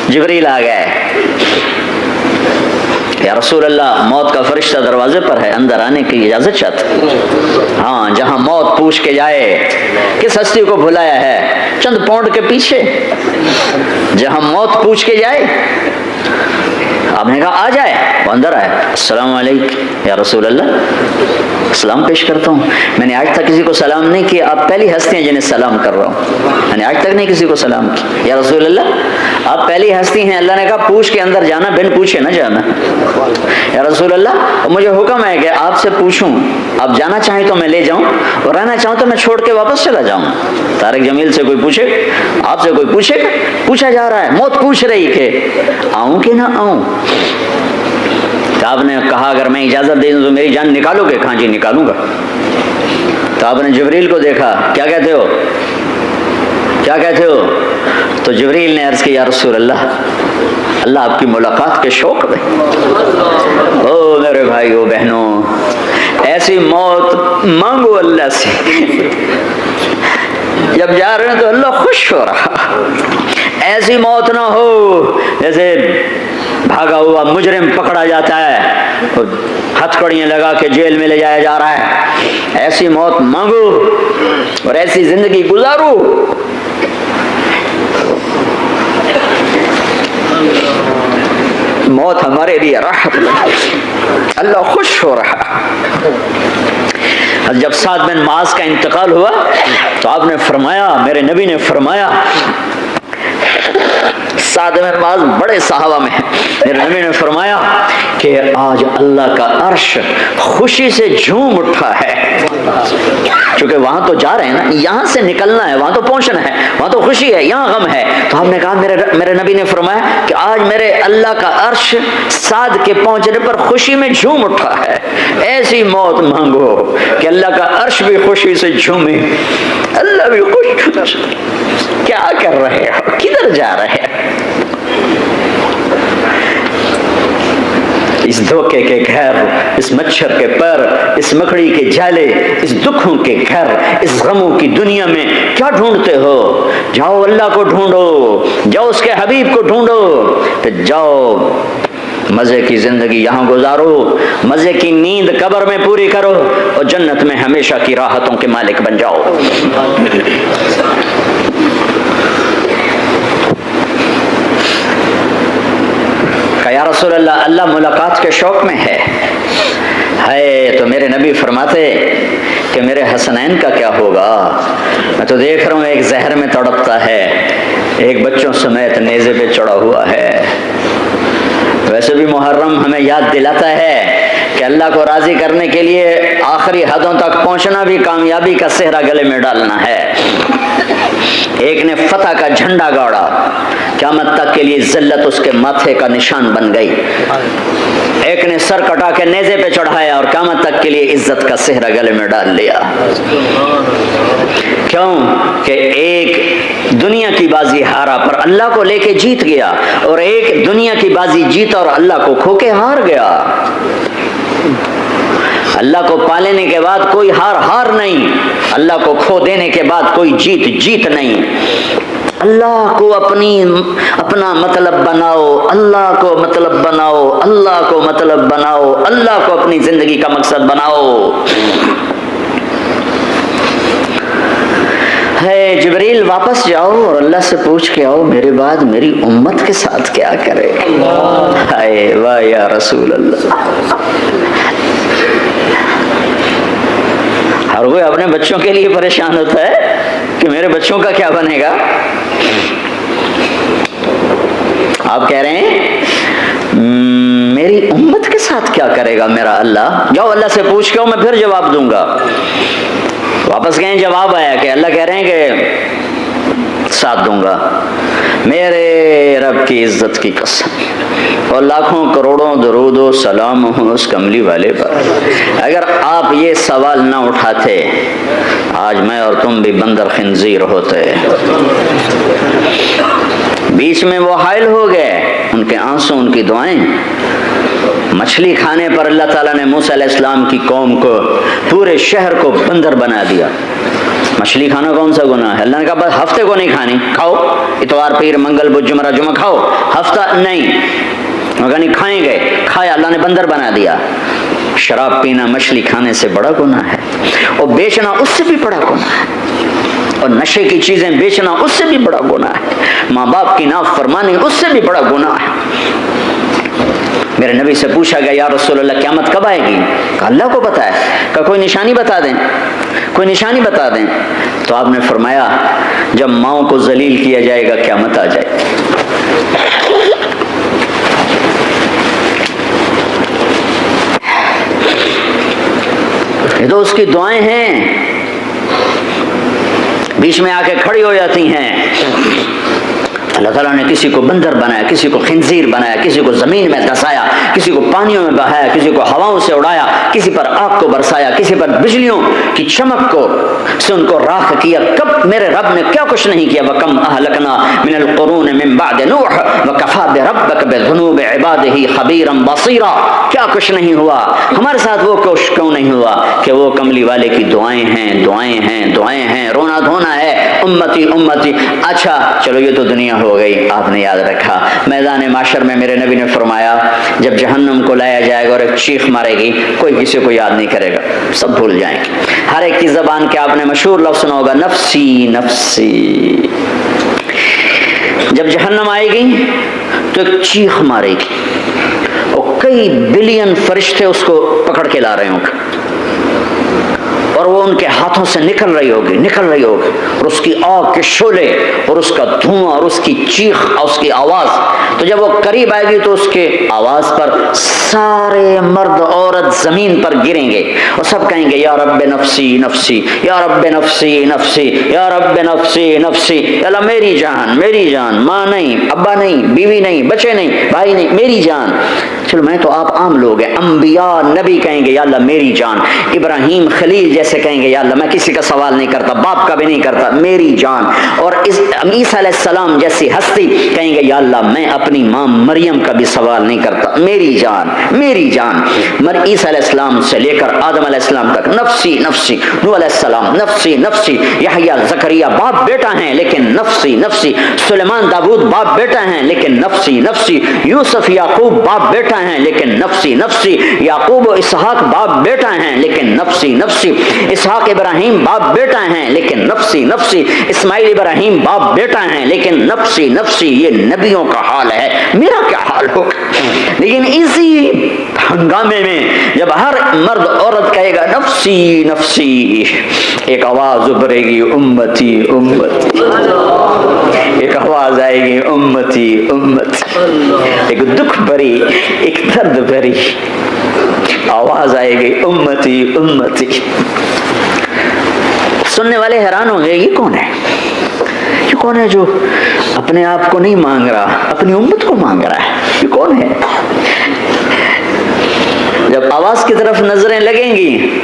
جبریل آ گئے، یا رسول اللہ موت کا فرشتہ دروازے پر ہے، اندر آنے کی اجازت چاہتا۔ ہاں، جہاں موت پوچھ کے جائے کس ہستی کو بھلایا ہے، چند پاؤنڈ کے پیچھے جہاں موت پوچھ کے جائے، آپ نے کہا آ جائے، وہ اندر آئے، السلام علیکم یا رسول اللہ، سلام پیش کرتا ہوں، میں نے آج تک کسی کو سلام نہیں کیا، آپ پہلی ہستی ہیں جنہیں سلام کر رہا ہوں، میں نے آج تک نہیں کسی کو سلام کیا، یا رسول اللہ آپ پہلی ہستی ہیں، اللہ نے کہا پوچھ کے اندر جانا، بن پوچھے نہ جانا، یا رسول اللہ مجھے حکم ہے کہ آپ سے پوچھوں، آپ جانا چاہیں تو میں لے جاؤں اور رہنا چاہوں تو میں چھوڑ کے واپس چلا جاؤں۔ طارق جمیل سے کوئی پوچھے، آپ سے کوئی پوچھے، پوچھا جا رہا ہے، موت پوچھ رہی کہ آؤں کہ نہ آؤں۔ تو آپ نے کہا اگر میں اجازت دے دوں تو میری جان نکالو گے؟ کہاں جی نکالوں گا۔ تو آپ نے جبریل کو دیکھا، کیا کہتے ہو، کیا کہتے ہو؟ تو جبریل نے عرض کی یا رسول اللہ، اللہ آپ کی ملاقات کے شوق میں، او میرے بھائیو بہنوں، ایسی موت مانگو اللہ سے، جب جا رہے ہیں تو اللہ خوش ہو رہا، ایسی موت نہ ہو جیسے بھاگا ہوا مجرم پکڑا جاتا ہے، ہتھکڑیاں لگا کے جیل میں لے جایا جا رہا ہے، ایسی موت مانگو اور ایسی زندگی گزارو۔ موت ہمارے لیے راحت، اللہ خوش ہو رہا۔ جب سعد بن معاذ کا انتقال ہوا تو آپ نے فرمایا، میرے نبی نے فرمایا، سعد بن معاذ بڑے صحابہ میں ہیں، میرے نبی نے فرمایا کہ آج اللہ کا عرش خوشی سے جھوم اٹھا ہے، چونکہ وہاں تو جا رہے ہیں نا، یہاں سے نکلنا ہے، وہاں تو پہنچنا ہے، وہاں تو خوشی ہے، یہاں غم ہے۔ تو ہم نے کہا میرے نبی نے فرمایا کہ آج میرے اللہ کا عرش سعد کے پہنچنے پر خوشی میں جھوم اٹھا ہے، ایسی موت مانگو کہ اللہ کا عرش بھی خوشی سے جھومے، اللہ بھی خوش۔ کیا کر رہے ہو، کدھر جا رہے ہیں؟ اس دھوکے کے گھر، اس مچھر کے پر، اس مکڑی کے جالے، اس دکھوں کے گھر، اس غموں کی دنیا میں کیا ڈھونڈتے ہو؟ جاؤ اللہ کو ڈھونڈو، جاؤ اس کے حبیب کو ڈھونڈو، پھر جاؤ مزے کی زندگی یہاں گزارو، مزے کی نیند قبر میں پوری کرو اور جنت میں ہمیشہ کی راحتوں کے مالک بن جاؤ۔ یا رسول اللہ، اللہ ملاقات کے شوق میں ہے تو میرے نبی فرماتے کہ میرے حسنین کا کیا ہوگا؟ میں تو دیکھ رہا ہوں ایک زہر میں تڑپتا ہے، ایک بچوں سمیت نیزے پہ چڑھا ہوا ہے۔ ویسے بھی محرم ہمیں یاد دلاتا ہے کہ اللہ کو راضی کرنے کے لیے آخری حدوں تک پہنچنا بھی کامیابی کا صحرا گلے میں ڈالنا ہے۔ ایک نے فتح کا جھنڈا گاڑا، قیامت تک کے لیے ذلت اس کے ماتھے کا نشان بن گئی۔ ایک نے سر کٹا کے نیزے پہ چڑھایا اور قیامت تک کے لیے عزت کا صحرا گلے میں ڈال لیا۔ کیوں کہ ایک دنیا کی بازی ہارا پر اللہ کو لے کے جیت گیا، اور ایک دنیا کی بازی جیتا اور اللہ کو کھو کے ہار گیا۔ اللہ کو پا لینے کے بعد کوئی ہار نہیں، اللہ کو کھو دینے کے بعد کوئی جیت نہیں۔ اللہ کو اپنا مطلب بناؤ، اللہ کو مطلب بناؤ، اللہ کو مطلب بناؤ، اللہ کو اپنی زندگی کا مقصد بناؤ۔ ہے جبریل واپس جاؤ اور اللہ سے پوچھ کے آؤ میرے بعد میری امت کے ساتھ کیا کرے۔ ہائے واہ یا رسول اللہ۔ ہر کوئی اپنے بچوں کے لیے پریشان ہوتا ہے کہ میرے بچوں کا کیا بنے گا۔ آپ کہہ رہے ہیں میری امت کے ساتھ کیا کرے گا میرا اللہ؟ جاؤ اللہ سے پوچھ کے میں پھر جواب دوں گا۔ واپس گئے، جواب آیا کہ اللہ کہہ رہے ہیں کہ ساتھ دوں گا، میرے رب کی عزت کی قسم، اور لاکھوں کروڑوں درود و سلام ہوں اس کملی والے پر، اگر آپ یہ سوال نہ اٹھاتے آج میں اور تم بھی بندر خنزیر ہوتے۔ بیچ میں وہ حائل ہو گئے، ان کے آنسو، ان کی دعائیں۔ مچھلی کھانے پر اللہ تعالیٰ نے موسیٰ علیہ السلام کی قوم کو، پورے شہر کو بندر بنا دیا۔ مچھلی کھانا کون سا گناہ ہے؟ اللہ نے کہا بس ہفتے کو نہیں کھانی، کھاؤ اتوار پیر منگل بدھ جمعہ جمعہ کھاؤ، ہفتہ نہیں، مگر نہیں کھائیں گے، کھایا، اللہ نے بندر بنا دیا۔ شراب پینا مچھلی کھانے سے بڑا گناہ ہے، اور بیچنا اس سے بھی بڑا گناہ ہے، اور نشے کی چیزیں بیچنا اس سے بھی بڑا گناہ ہے، ماں باپ کی نافرمانی اس سے بھی بڑا گناہ ہے۔ میرے نبی سے پوچھا گیا یا رسول اللہ قیامت کب آئے گی؟ کہا اللہ کو پتہ ہے۔ کہا کوئی نشانی بتا دیں، کوئی نشانی بتا دیں۔ تو آپ نے فرمایا جب ماؤں کو ذلیل کیا جائے گا قیامت آ جائے گی۔ یہ تو اس کی دعائیں ہیں، بیچ میں آ کے کھڑی ہو جاتی ہیں۔ اللہ تعالیٰ نے کسی کو بندر بنایا، کسی کو خنزیر بنایا، کسی کو زمین میں دھسایا، کسی کو پانیوں میں بہایا، کسی کو ہواؤں سے اڑایا، کسی پر آگ کو برسایا، کسی پر بجلیوں کی چمک کو سے ان کو راکھ کیا۔ کب میرے رب نے کیا کچھ نہیں کیا۔ وَكَمْ أَهْلَكْنَا مِنَ الْقُرُونِ مِنْ بَعْدِ نُوحٍ وَكَفَىٰ بِرَبِّكَ بِذُنُوبِ عِبَادِهِ خَبِيرًا بَصِيرًا۔ کیا کچھ نہیں ہوا ہمارے ساتھ، وہ کچھ کیوں نہیں ہوا کہ وہ کملی والے کی دعائیں ہیں، دعائیں ہیں، دعائیں ہیں، رونا دھونا ہے، امتی امتی۔ اچھا چلو یہ تو دنیا ہو گئی، آپ نے یاد رکھا میدان معاشر میں میرے نبی نے فرمایا جب جہنم کو لایا جائے گا اور ایک چیخ مارے گی، کوئی کسی کو یاد نہیں کرے گا، سب بھول جائیں گے۔ ہر ایک کی زبان کے آپ نے مشہور لفظ سنا ہوگا نفسی نفسی۔ جب جہنم آئے گی تو ایک چیخ مارے گی اور کئی بلین فرشتے اس کو پکڑ کے لا رہے ہوں گے، اور وہ ان کے ہاتھوں سے نکل رہی ہوگی، اور اس کی آگ کے شعلے اور اس کا دھواں اور اس کی چیخ اور اس کی آواز۔ تو جب وہ قریب آئے گی تو اس کے آواز پر سارے مرد عورت زمین پر گریں گے اور سب کہیں گے یا رب نفسی نفسی، یا رب نفسی نفسی، یا رب نفسی نفسی، یا اللہ میری جان، میری جان، ماں نہیں، ابا نہیں، بیوی نہیں، بچے نہیں، بھائی نہیں، میری جان۔ چلو میں تو آپ عام لوگ ہیں، انبیاء نبی کہیں گے یا اللہ میری جان، ابراہیم خلیل جیسے کہیں گے یا اللہ میں کسی کا سوال نہیں کرتا، باپ کا بھی نہیں کرتا، میری جان، اور عیسیٰ علیہ السلام جیسی ہستی کہیں گے یا اللہ میں اپنی ماں مریم کا بھی سوال نہیں کرتا، میری جان، میری جان۔ عیسیٰ علیہ السلام سے لے کر آدم علیہ السلام تک نفسی نفسی، نوح علیہ السلام نفسی نفسی، یحییٰ زکریہ باپ بیٹا ہیں لیکن نفسی نفسی، سلیمان داؤد باپ بیٹا ہیں لیکن نفسی نفسی، یوسف یعقوب باپ بیٹا ہیں لیکن نفسی نفسی، یعقوب و اسحاق باپ بیٹا ہیں لیکن نفسی نفسی، اسحاق ابراہیم باپ بیٹا ہیں لیکن نفسی نفسی، اسماعیل ابراہیم باپ بیٹا ہیں لیکن نفسی نفسی۔ یہ نبیوں کا حال ہے، میرا کیا حال ہوگا؟ لیکن اسی ہنگامے میں جب ہر مرد عورت کہے گا نفسی نفسی، ایک آواز ابھرے گی امتی امتی، ایک آواز آئے گی امتی امتی، ایک دکھ بھری، ایک درد بھری آواز آئے گی امتی امتی۔ سننے والے حیران ہوں گے یہ کون ہے، یہ کون ہے جو اپنے آپ کو نہیں مانگ رہا، اپنی امت کو مانگ رہا ہے، یہ کون ہے؟ جب آواز کی طرف نظریں لگیں گی،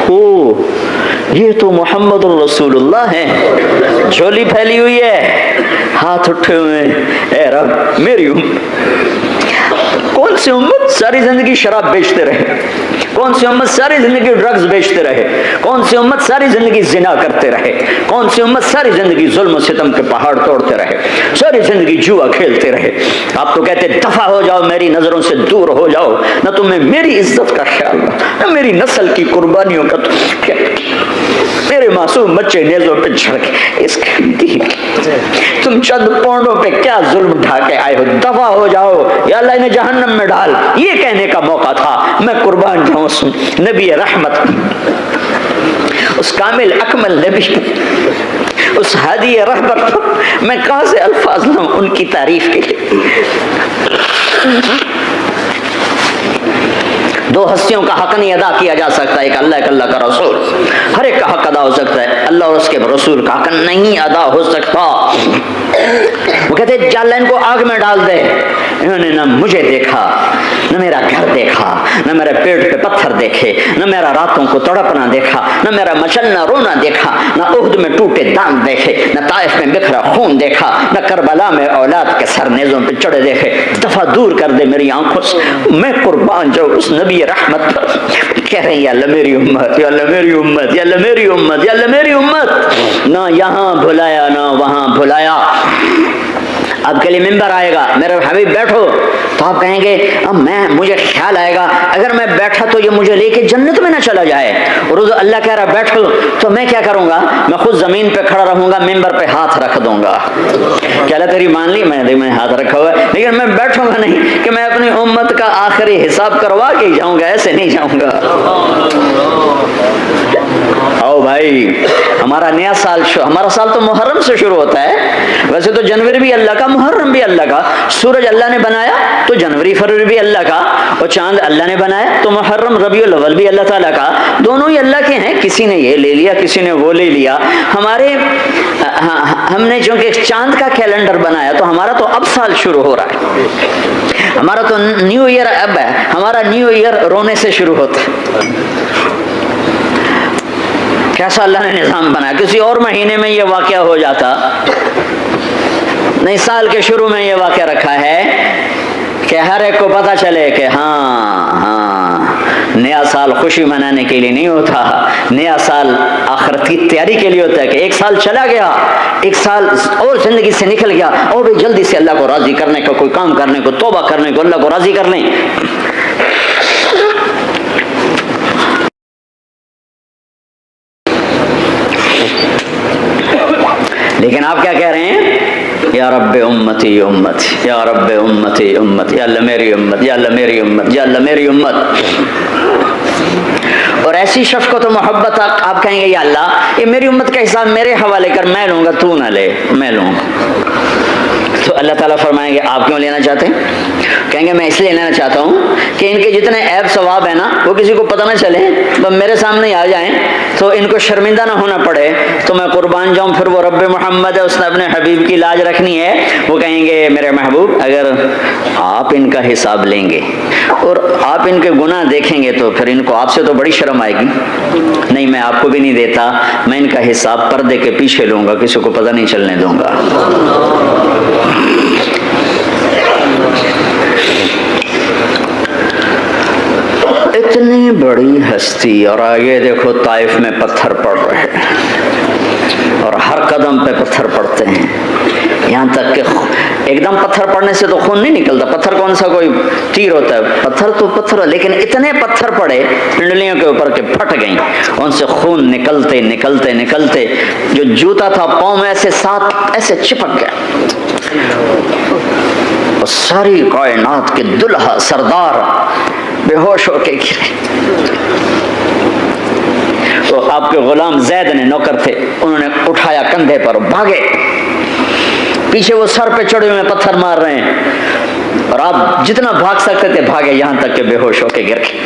او یہ تو محمد الرسول اللہ ہے، جھولی پھیلی ہوئی ہے، ہاتھ اٹھے ہوئے، اے رب میری امت۔ کون سی امت ساری زندگی شراب بیچتے رہے، کون سی امت ساری زندگی ڈرگز بیچتے رہے، کون سی امت ساری زندگی زنا کرتے رہے، کون سی امت ساری زندگی ظلم و ستم کے پہاڑ توڑتے رہے، ساری زندگی جوا کھیلتے رہے۔ آپ تو کہتے دفع ہو جاؤ، میری نظروں سے دور ہو جاؤ، نہ تمہیں میری عزت کا خیال، نہ میری نسل کی قربانیوں کا خیال، میرے معصوم بچے نیزوں پہ چڑھ کے اس کے تم چند پونڈوں پہ کیا ظلم ڈھا کے آئے ہو، دفع ہو جاؤ یا اللہ انہیں جہنم میں ڈال۔ یہ کہنے کا موقع تھا، میں قربان جاؤں نبی رحمت، اس کامل اکمل نبی، اس ہادی رہبر، میں کہاں سے الفاظ لوں ان کی تعریف کے لیے۔ دو ہستیوں کا حق نہیں ادا کیا جا سکتا، ایک اللہ، ایک اللہ کا رسول، ہر ایک کا حق ادا ہو سکتا ہے، اللہ اور اس کے رسول کا حق نہیں ادا ہو سکتا۔ وہ کہتے ہیں جا ان کو آگ میں ڈال دے، انہوں نے نہ مجھے دیکھا، نہ میرا گھر دیکھا، نہ میرے پیٹ پہ پتھر دیکھے، نہ میرا راتوں کو تڑپنا دیکھا، نہ میرا مچلنا رونا دیکھا، نہ احد میں ٹوٹے دانت دیکھے، نہ طائف میں بکھرا خون دیکھا، نہ کربلا میں اولاد کے سر نیزوں پہ چڑھے دیکھے۔ دفع دور کر دے میری آنکھوں سے، میں قربان جاؤں اس نبی رحمت پر۔ کہہ رہے ہیں یا اللہ میری امت، یا اللہ میری امت، یا اللہ میری امت، یا اللہ میری امت، نہ یہاں بھلایا نہ وہاں بھلایا۔ اب کے لیے ممبر آئے گا، میرے حبیب بیٹھو، تو آپ کہیں گے اب مجھے خیال آئے گا اگر میں بیٹھا تو یہ مجھے لے کے جنت میں نہ چلا جائے، اور اللہ کہہ رہا بیٹھو تو میں کیا کروں گا؟ میں خود زمین پہ کھڑا رہوں گا، ممبر پہ ہاتھ رکھ دوں گا کہ اللہ تیری مان لی، میں ہاتھ رکھا ہوا ہے، لیکن میں بیٹھوں گا نہیں کہ میں اپنی امت کا آخری حساب کروا کے جاؤں گا، ایسے نہیں جاؤں گا۔ او بھائی، ہمارا نیا سال ہمارا سال تو محرم سے شروع ہوتا ہے، ویسے تو جنوری بھی اللہ کا، محرم بھی اللہ کا، سورج اللہ نے بنایا تو جنوری فروری بھی اللہ کا، اور چاند اللہ نے بنایا تو محرم ربیع الاول بھی اللہ تعالیٰ کا، دونوں ہی اللہ کے ہیں، کسی نے یہ لے لیا کسی نے وہ لے لیا۔ ہم نے چونکہ چاند کا کیلنڈر بنایا تو ہمارا تو اب سال شروع ہو رہا ہے، ہمارا تو نیو ایئر اب ہے، ہمارا نیو ایئر رونے سے شروع ہوتا ہے۔ کیسا اللہ نے نظام بنایا، کسی اور مہینے میں یہ واقعہ ہو جاتا، نہیں سال کے شروع میں یہ واقعہ رکھا ہے کہ ہر ایک کو پتہ چلے کہ ہاں نیا سال خوشی منانے کے لیے نہیں ہوتا، نیا سال آخرت کی تیاری کے لیے ہوتا ہے کہ ایک سال چلا گیا، ایک سال اور زندگی سے نکل گیا، اور بھی جلدی سے اللہ کو راضی کرنے کا کوئی کام کرنے کو، توبہ کرنے کو، اللہ کو راضی کر لیں۔ لیکن آپ کیا کہہ رہے ہیں؟ یا رب امتی امتی، یا رب امتی امتی، یا اللہ میری امت، یا اللہ میری امت، یا اللہ میری امت۔ اور ایسی شفقت و محبت آپ کہیں گے یا اللہ یہ میری امت کا حساب میرے حوالے کر، میں لوں گا، تو نہ لے، میں لوں گا۔ تو اللہ تعالیٰ فرمائیں گے آپ کیوں لینا چاہتے ہیں؟ کہیں گے میں اس لیے لینا چاہتا ہوں کہ ان کے جتنے عیب ثواب ہیں نا وہ کسی کو پتہ نہ چلے، بس میرے سامنے آ جائیں تو ان کو شرمندہ نہ ہونا پڑے، تو میں قربان جاؤں۔ پھر وہ رب محمد ہے، اس نے اپنے حبیب کی لاج رکھنی ہے، وہ کہیں گے میرے محبوب اگر آپ ان کا حساب لیں گے اور آپ ان کے گناہ دیکھیں گے تو پھر ان کو آپ سے تو بڑی شرم آئے گی، نہیں میں آپ کو بھی نہیں دیتا، میں ان کا حساب پردے کے پیچھے لوں گا، کسی کو پتہ نہیں چلنے دوں گا۔ اتنی بڑی ہستی، اور آگے دیکھو طائف میں پتھر پڑ رہے ہیں، اور ہر قدم پہ پتھر پڑتے ہیں، یہاں تک کہ ایک دم پتھر پڑنے سے تو خون نہیں نکلتا، پتھر کون سا کوئی تیر ہوتا ہے، پتھر تو پتھر، لیکن اتنے پتھر پڑے پنڈلیوں کے اوپر کے پھٹ گئیں، ان سے خون نکلتے نکلتے نکلتے جو جوتا تھا پاؤں میں ایسے ساتھ ایسے چپک گیا، اور ساری کائنات کے دلہا سردار بے ہوش ہو کے گرے۔ تو آپ کے غلام زید نے، نوکر تھے، انہوں نے اٹھایا کندھے پر، بھاگے، پیچھے وہ سر پہ چڑھے ہوئے پتھر مار رہے ہیں، اور آپ جتنا بھاگ سکتے تھے بھاگے، یہاں تک کہ بے ہوش ہو کے گر گئے،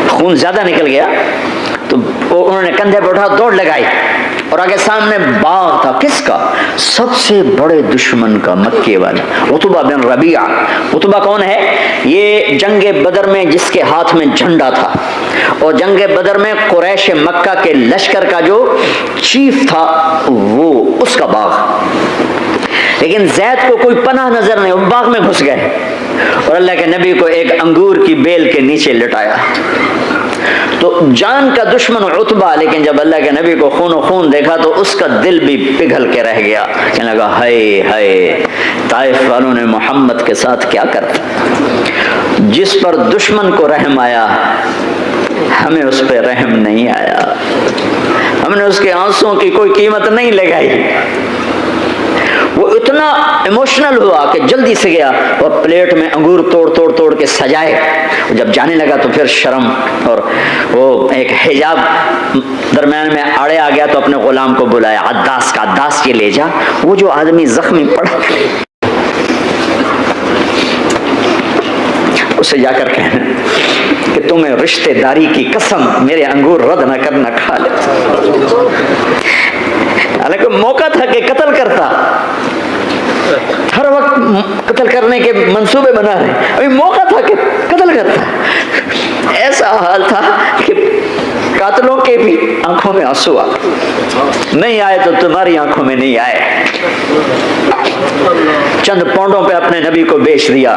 خون زیادہ نکل گیا، تو انہوں نے کندھے پہ اٹھا دوڑ لگائی، اور آگے سامنے باغ تھا، کس کا؟ سب سے بڑے دشمن کا، مکے والا عتبہ بن ربیعہ۔ عتبہ کون ہے؟ یہ جنگ بدر میں جس کے ہاتھ میں جھنڈا تھا، اور جنگ بدر میں قریش مکہ کے لشکر کا جو چیف تھا وہ اس کا باغ، لیکن زید کو کوئی پناہ نظر نہیں، وہ باغ میں گھس گئے، اور اللہ کے نبی کو ایک انگور کی بیل کے نیچے لٹایا۔ تو جان کا دشمن عتبہ، لیکن جب اللہ کے نبی کو خون و خون دیکھا تو اس کا دل بھی پگھل کے رہ گیا، کہنے لگا ہائے ہائے، طائف والوں نے محمد کے ساتھ کیا کر، جس پر دشمن کو رحم آیا ہمیں اس پہ رحم نہیں آیا، ہم نے اس کے آنسوں کی کوئی قیمت نہیں لگائی۔ وہ اتنا ایموشنل ہوا کہ جلدی سے گیا اور پلیٹ میں انگور توڑ کے سجائے، جب جانے لگا تو پھر شرم اور وہ ایک حجاب درمیان میں آڑے آ گیا، تو اپنے غلام کو بلایا، عداس کا، عداس یہ لے جا وہ جو آدمی زخمی پڑا، اسے جا کر کہنا کہ تمہیں رشتہ داری کی قسم میرے انگور رد نہ کرنا، کھا لے۔ حالانکہ موقع تھا کہ قتل کرتا، ہر وقت قتل کرنے کے منصوبے بنا رہے، ابھی موقع تھا کہ قتل کرتا، ایسا حال تھا کہ قاتلوں کے بھی آنکھوں میں آنسو آ، نہیں آئے تو تمہاری آنکھوں میں نہیں آئے، چند پونڈوں پہ اپنے نبی کو بیچ دیا۔